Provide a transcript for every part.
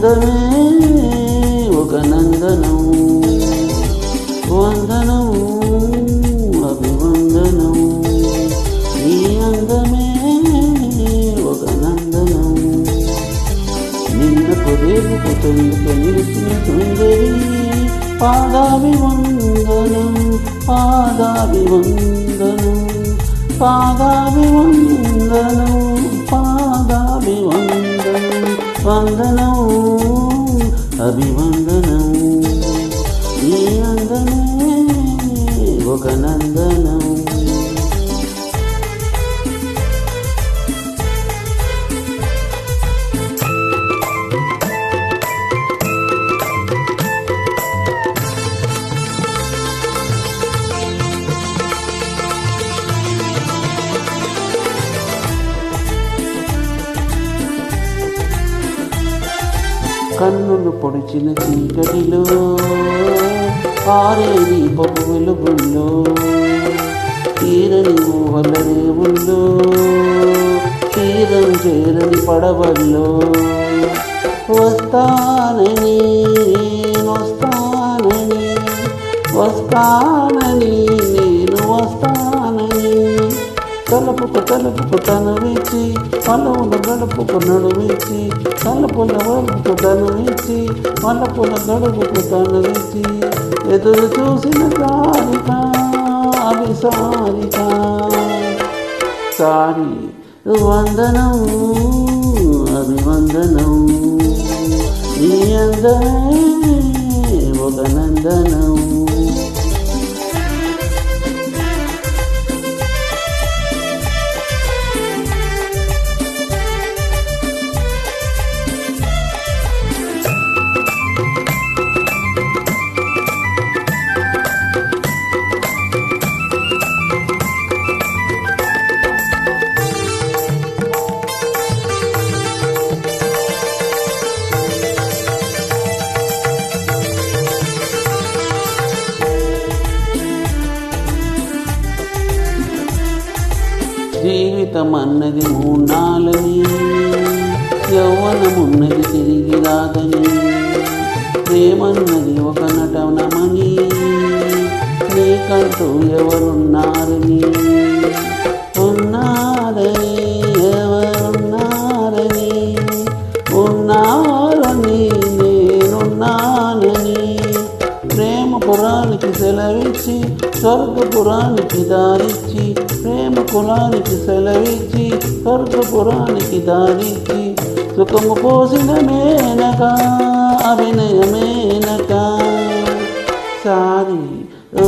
అందమే ఒక నందనం, వందనం అభివందనం. నీ అందమే ఒక నందనం, నిన్నకు రేపుకు తొలుకు నిలిచిన సుందరి. పాదాభివందనం పాదాభివందనం పాదాభివందనం పాదాభివందనం, వందనం అభివందనం. ఈ అందమే ఒక నందనం. కన్నులు పొడిచిన చీకటిలో ఆరేది పప్పు వెలుగుల్లో, తీరని ఊహల రేవుల్లో, తీరం చేరని పడవల్లో. వస్తానని వస్తానని వస్తానని నేను వస్తానని, తలుపుకు తలుపుకు తనువిచ్చి పలువుల గడుపుకు నడువిచ్చి, తలుపుల వలుపుకు తనువిచ్చి పలుపుల గడుపుకు తనువిచ్చి. ఎదురు చూసిన సారిక అభిసారిక సారి. వందనం అభివందనం, నీ అందమే ఒక నందనం. జీవితం అన్నది మూన్నాళ్ళని, యవ్వనమున్నది తిరిగి రాదని, ప్రేమన్నది ఒక నటనమని, నీకంటూ ఎవరున్నారని. ఉన్నారని ఎవరున్నారని, ఉన్నారని నేనున్నానని. ప్రేమ పురానికి సెలవిచ్చి స్వర్గపురానికి దారిచ్చి, ప్రేమ కులానికి సెలవిచ్చి స్వర్గపురానికి దారిచ్చి. సుఖము పోసిన మేనక అభినయమేనక సారి.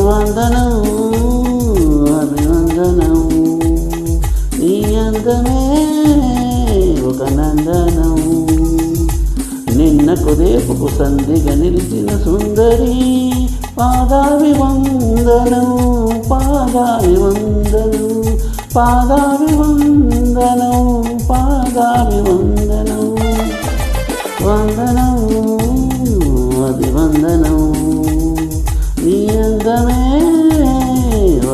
వందనం అభివందనం, నీ అందమే ఒక నందనం. నిన్నకు రేపుకు సంధిగా నిలిచిన సుందరి. పాదాభివందనం పాదాభివందనం పాదాభివందనం పాదాభివందనం, వందనం అభివందనం. నీ అందమే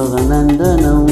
ఒక నందనం.